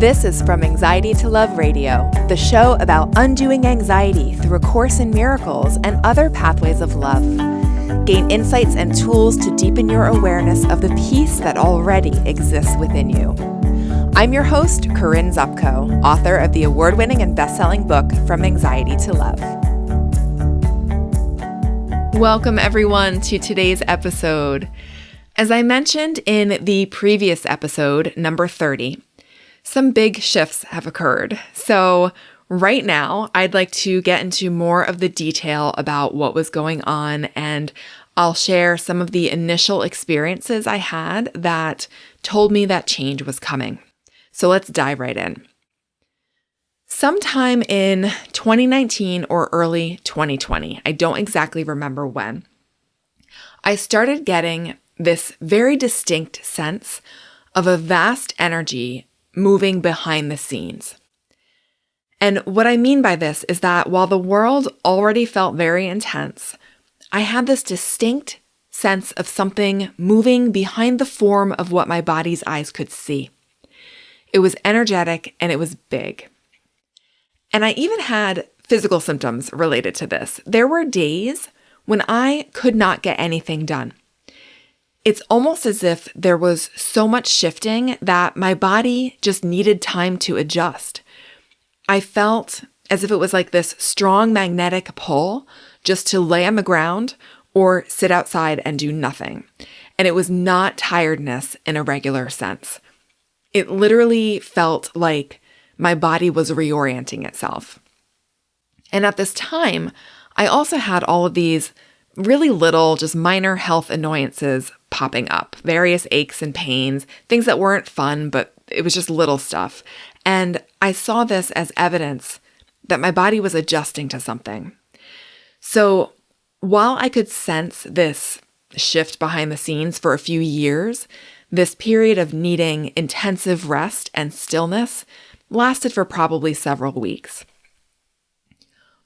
This is From Anxiety to Love Radio, the show about undoing anxiety through A Course in Miracles and other pathways of love. Gain insights and tools to deepen your awareness of the peace that already exists within you. I'm your host, Corinne Zupko, author of the award-winning and best-selling book, From Anxiety to Love. Welcome, everyone, to today's episode. As I mentioned in the previous episode, number 30, some big shifts have occurred. So right now, I'd like to get into more of the detail about what was going on, and I'll share some of the initial experiences I had that told me that change was coming. So let's dive right in. Sometime in 2019 or early 2020, I don't exactly remember when, I started getting this very distinct sense of a vast energy moving behind the scenes. And what I mean by this is that while the world already felt very intense, I had this distinct sense of something moving behind the form of what my body's eyes could see. It was energetic and it was big. And I even had physical symptoms related to this. There were days when I could not get anything done. It's almost as if there was so much shifting that my body just needed time to adjust. I felt as if it was like this strong magnetic pull just to lay on the ground or sit outside and do nothing. And it was not tiredness in a regular sense. It literally felt like my body was reorienting itself. And at this time, I also had all of these really little, just minor health annoyances popping up, various aches and pains, things that weren't fun, but it was just little stuff. And I saw this as evidence that my body was adjusting to something. So while I could sense this shift behind the scenes for a few years, this period of needing intensive rest and stillness lasted for probably several weeks.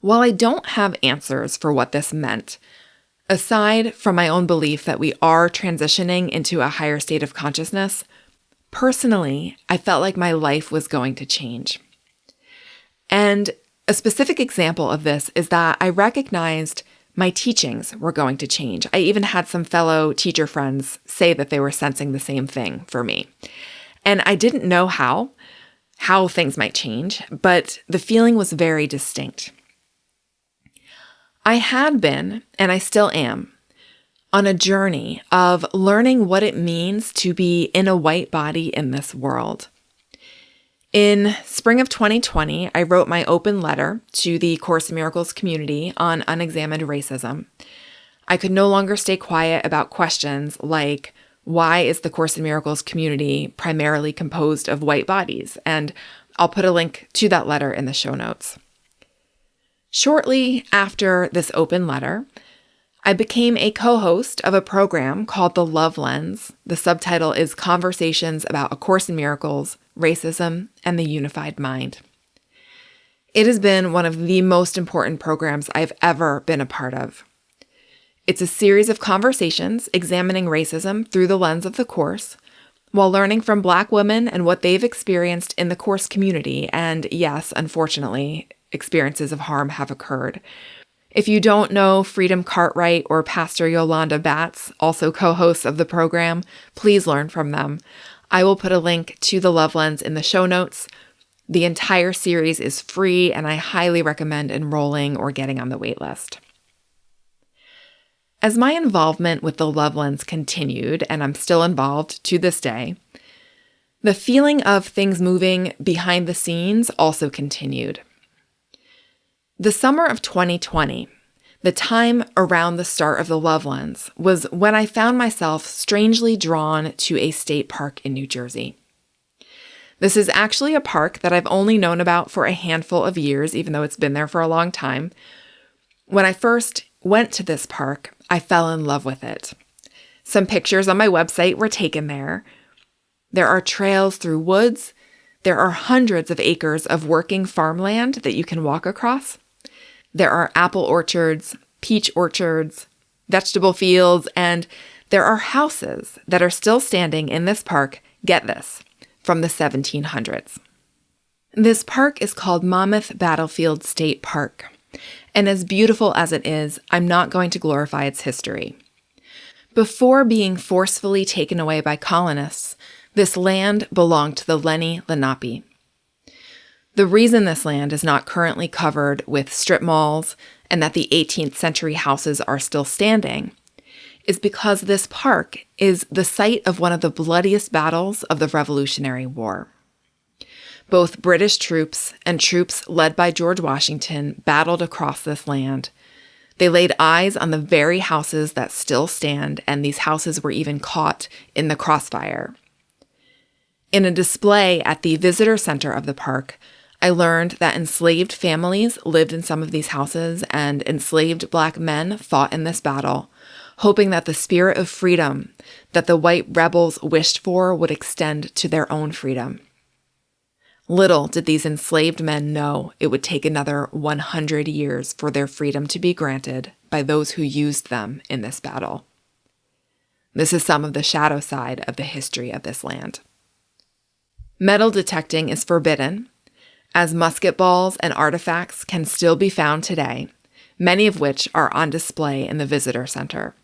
While I don't have answers for what this meant, aside from my own belief that we are transitioning into a higher state of consciousness, personally, I felt like my life was going to change. And a specific example of this is that I recognized my teachings were going to change. I even had some fellow teacher friends say that they were sensing the same thing for me. And I didn't know how things might change, but the feeling was very distinct. I had been, and I still am, on a journey of learning what it means to be in a white body in this world. In spring of 2020, I wrote my open letter to the Course in Miracles community on unexamined racism. I could no longer stay quiet about questions like, why is the Course in Miracles community primarily composed of white bodies? And I'll put a link to that letter in the show notes. Shortly after this open letter, I became a co-host of a program called The Love Lens. The subtitle is Conversations about A Course in Miracles, Racism, and the Unified Mind. It has been one of the most important programs I've ever been a part of. It's a series of conversations examining racism through the lens of the Course, while learning from Black women and what they've experienced in the Course community. And yes, unfortunately, experiences of harm have occurred. If you don't know Freedom Cartwright or Pastor Yolanda Batts, also co-hosts of the program, please learn from them. I will put a link to the Love Lens in the show notes. The entire series is free, and I highly recommend enrolling or getting on the wait list. As my involvement with the Love Lens continued, and I'm still involved to this day, the feeling of things moving behind the scenes also continued. The summer of 2020, the time around the start of the Love Lens, was when I found myself strangely drawn to a state park in New Jersey. This is actually a park that I've only known about for a handful of years, even though it's been there for a long time. When I first went to this park, I fell in love with it. Some pictures on my website were taken there. There are trails through woods. There are hundreds of acres of working farmland that you can walk across. There are apple orchards, peach orchards, vegetable fields, and there are houses that are still standing in this park, get this, from the 1700s. This park is called Monmouth Battlefield State Park, and as beautiful as it is, I'm not going to glorify its history. Before being forcefully taken away by colonists, this land belonged to the Lenni Lenape. The reason this land is not currently covered with strip malls and that the 18th century houses are still standing is because this park is the site of one of the bloodiest battles of the Revolutionary War. Both British troops and troops led by George Washington battled across this land. They laid eyes on the very houses that still stand, and these houses were even caught in the crossfire. In a display at the visitor center of the park, I learned that enslaved families lived in some of these houses, and enslaved Black men fought in this battle, hoping that the spirit of freedom that the white rebels wished for would extend to their own freedom. Little did these enslaved men know it would take another 100 years for their freedom to be granted by those who used them in this battle. This is some of the shadow side of the history of this land. Metal detecting is forbidden, as musket balls and artifacts can still be found today, many of which are on display in the visitor center.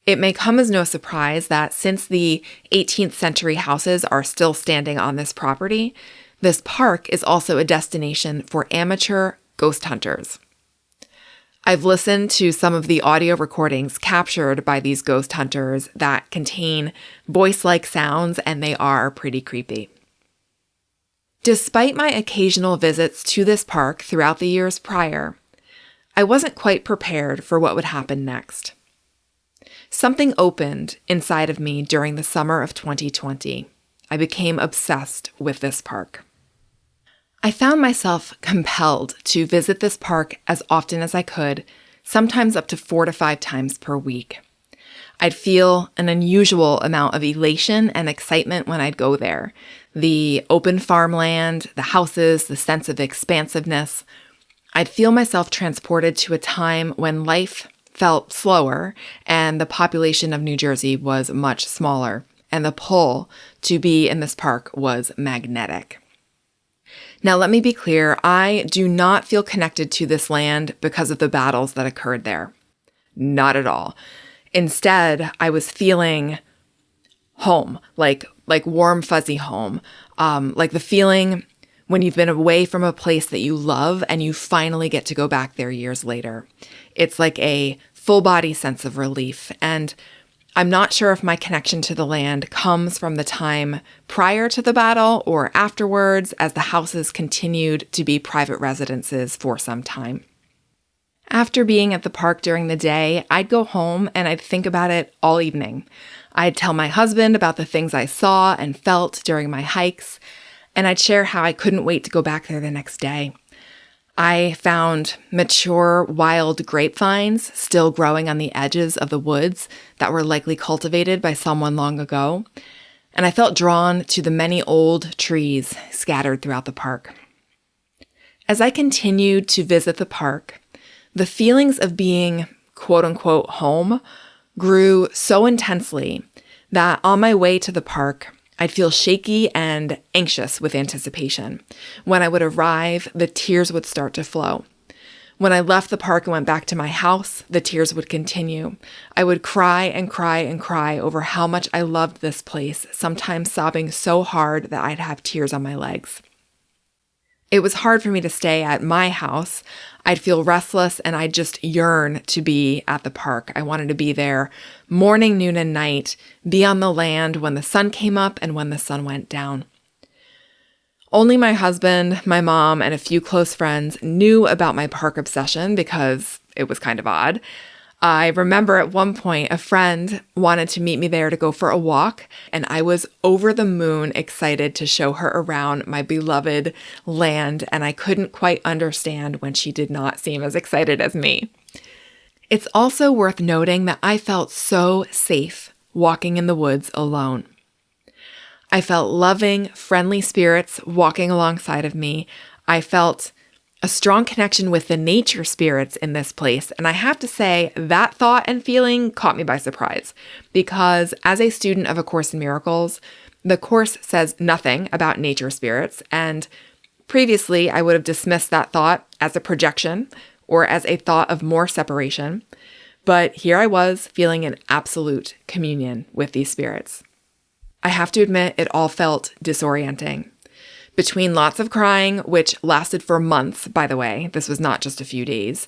It may come as no surprise that since the 18th century houses are still standing on this property, this park is also a destination for amateur ghost hunters. I've listened to some of the audio recordings captured by these ghost hunters that contain voice-like sounds, and they are pretty creepy. Despite my occasional visits to this park throughout the years prior, I wasn't quite prepared for what would happen next. Something opened inside of me during the summer of 2020. I became obsessed with this park. I found myself compelled to visit this park as often as I could, sometimes up to 4 to 5 times per week. I'd feel an unusual amount of elation and excitement when I'd go there. The open farmland, the houses, the sense of expansiveness. I'd feel myself transported to a time when life felt slower and the population of New Jersey was much smaller, and the pull to be in this park was magnetic. Now, let me be clear, I do not feel connected to this land because of the battles that occurred there. Not at all. Instead, I was feeling home, like warm, fuzzy home, like the feeling when you've been away from a place that you love and you finally get to go back there years later. It's like a full body sense of relief. And I'm not sure if my connection to the land comes from the time prior to the battle or afterwards, as the houses continued to be private residences for some time. After being at the park during the day, I'd go home and I'd think about it all evening. I'd tell my husband about the things I saw and felt during my hikes, and I'd share how I couldn't wait to go back there the next day. I found mature wild grapevines still growing on the edges of the woods that were likely cultivated by someone long ago, and I felt drawn to the many old trees scattered throughout the park. As I continued to visit the park, the feelings of being quote-unquote home grew so intensely that on my way to the park, I'd feel shaky and anxious with anticipation. When I would arrive, the tears would start to flow. When I left the park and went back to my house, the tears would continue. I would cry and cry and cry over how much I loved this place, sometimes sobbing so hard that I'd have tears on my legs. It was hard for me to stay at my house. I'd feel restless and I'd just yearn to be at the park. I wanted to be there morning, noon, and night, be on the land when the sun came up and when the sun went down. Only my husband, my mom, and a few close friends knew about my park obsession because it was kind of odd. I remember at one point a friend wanted to meet me there to go for a walk, and I was over the moon excited to show her around my beloved land, and I couldn't quite understand when she did not seem as excited as me. It's also worth noting that I felt so safe walking in the woods alone. I felt loving, friendly spirits walking alongside of me. I felt a strong connection with the nature spirits in this place. And I have to say that thought and feeling caught me by surprise because as a student of A Course in Miracles, the Course says nothing about nature spirits. And previously, I would have dismissed that thought as a projection or as a thought of more separation. But here I was feeling an absolute communion with these spirits. I have to admit, it all felt disorienting. Between lots of crying, which lasted for months, by the way, this was not just a few days.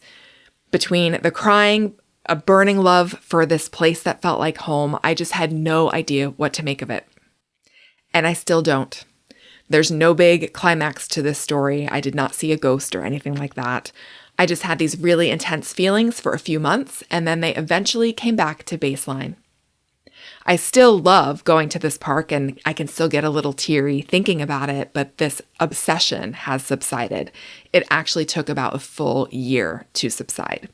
Between the crying, a burning love for this place that felt like home, I just had no idea what to make of it. And I still don't. There's no big climax to this story. I did not see a ghost or anything like that. I just had these really intense feelings for a few months, and then they eventually came back to baseline. I still love going to this park and I can still get a little teary thinking about it, but this obsession has subsided. It actually took about a full year to subside.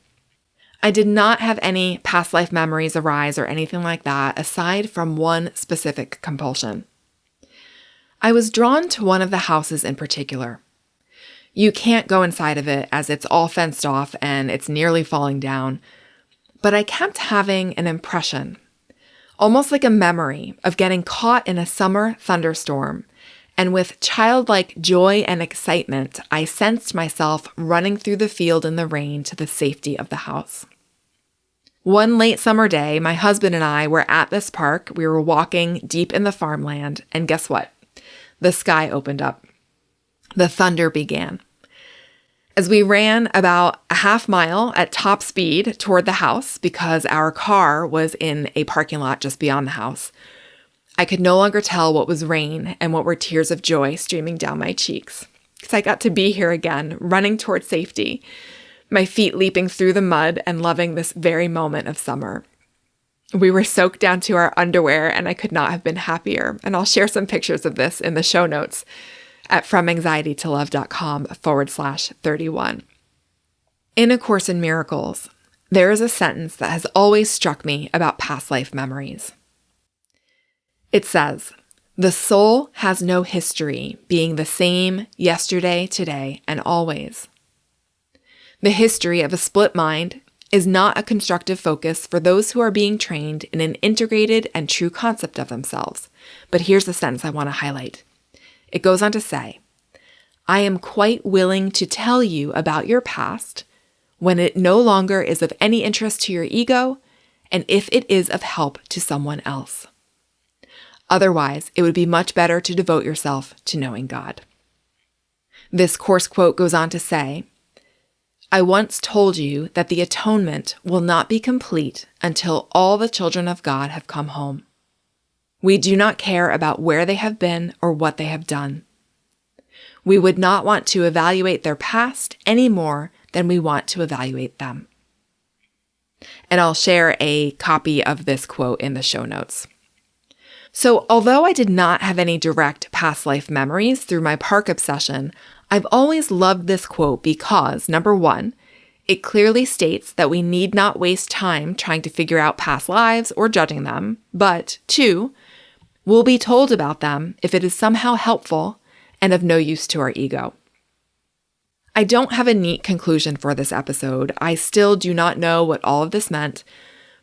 I did not have any past life memories arise or anything like that, aside from one specific compulsion. I was drawn to one of the houses in particular. You can't go inside of it as it's all fenced off and it's nearly falling down, but I kept having an impression, almost like a memory of getting caught in a summer thunderstorm, and with childlike joy and excitement, I sensed myself running through the field in the rain to the safety of the house. One late summer day, my husband and I were at this park. We were walking deep in the farmland, and guess what? The sky opened up. The thunder began. As we ran about a half mile at top speed toward the house, because our car was in a parking lot just beyond the house, I could no longer tell what was rain and what were tears of joy streaming down my cheeks. Because I got to be here again, running toward safety, my feet leaping through the mud and loving this very moment of summer. We were soaked down to our underwear, and I could not have been happier. And I'll share some pictures of this in the show notes at FromAnxietyToLove.com/31. In A Course in Miracles, there is a sentence that has always struck me about past life memories. It says, "The soul has no history, being the same yesterday, today, and always." The history of a split mind is not a constructive focus for those who are being trained in an integrated and true concept of themselves. But here's the sentence I want to highlight. It goes on to say, "I am quite willing to tell you about your past when it no longer is of any interest to your ego and if it is of help to someone else. Otherwise, it would be much better to devote yourself to knowing God." This Course quote goes on to say, "I once told you that the atonement will not be complete until all the children of God have come home. We do not care about where they have been or what they have done. We would not want to evaluate their past any more than we want to evaluate them." And I'll share a copy of this quote in the show notes. So although I did not have any direct past life memories through my park obsession, I've always loved this quote because, number one, it clearly states that we need not waste time trying to figure out past lives or judging them, but two, we'll be told about them if it is somehow helpful and of no use to our ego. I don't have a neat conclusion for this episode. I still do not know what all of this meant,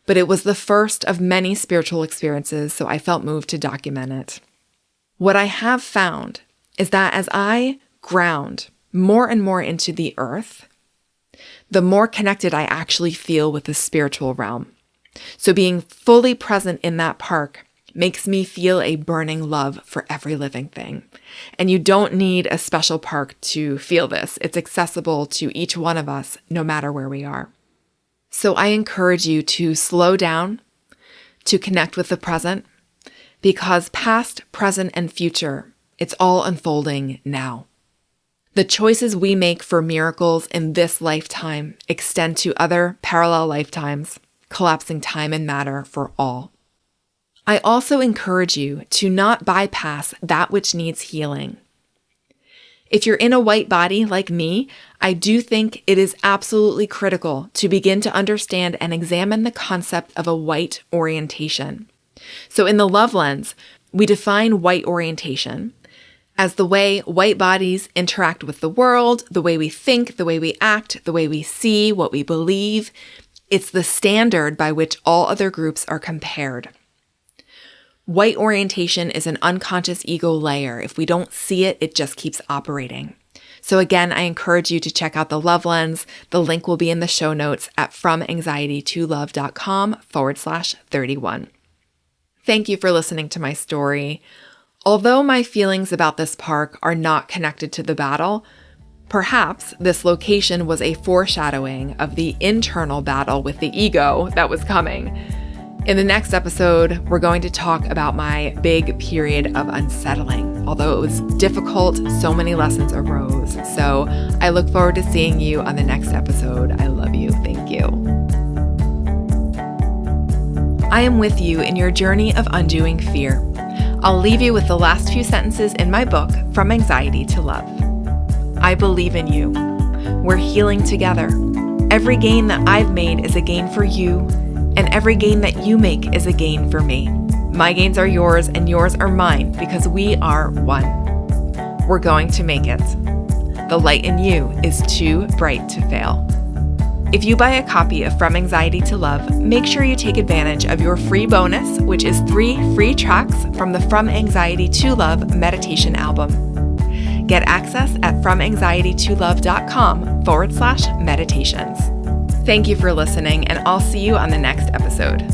but it was the first of many spiritual experiences, so I felt moved to document it. What I have found is that as I ground more and more into the earth, the more connected I actually feel with the spiritual realm. So being fully present in that park makes me feel a burning love for every living thing. And you don't need a special park to feel this. It's accessible to each one of us, no matter where we are. So I encourage you to slow down, to connect with the present, because past, present, and future, it's all unfolding now. The choices we make for miracles in this lifetime extend to other parallel lifetimes, collapsing time and matter for all. I also encourage you to not bypass that which needs healing. If you're in a white body like me, I do think it is absolutely critical to begin to understand and examine the concept of a white orientation. So in the love lens, we define white orientation as the way white bodies interact with the world, the way we think, the way we act, the way we see, what we believe. It's the standard by which all other groups are compared. White orientation is an unconscious ego layer. If we don't see it, it just keeps operating. So again, I encourage you to check out the Love Lens. The link will be in the show notes at FromAnxietyToLove.com/31. Thank you for listening to my story. Although my feelings about this park are not connected to the battle, perhaps this location was a foreshadowing of the internal battle with the ego that was coming. In the next episode, we're going to talk about my big period of unsettling. Although it was difficult, so many lessons arose. So I look forward to seeing you on the next episode. I love you. Thank you. I am with you in your journey of undoing fear. I'll leave you with the last few sentences in my book, From Anxiety to Love. I believe in you. We're healing together. Every gain that I've made is a gain for you, and every gain that you make is a gain for me. My gains are yours and yours are mine because we are one. We're going to make it. The light in you is too bright to fail. If you buy a copy of From Anxiety to Love, make sure you take advantage of your free bonus, which is 3 free tracks from the From Anxiety to Love meditation album. Get access at FromAnxietyToLove.com/meditations. Thank you for listening, and I'll see you on the next episode.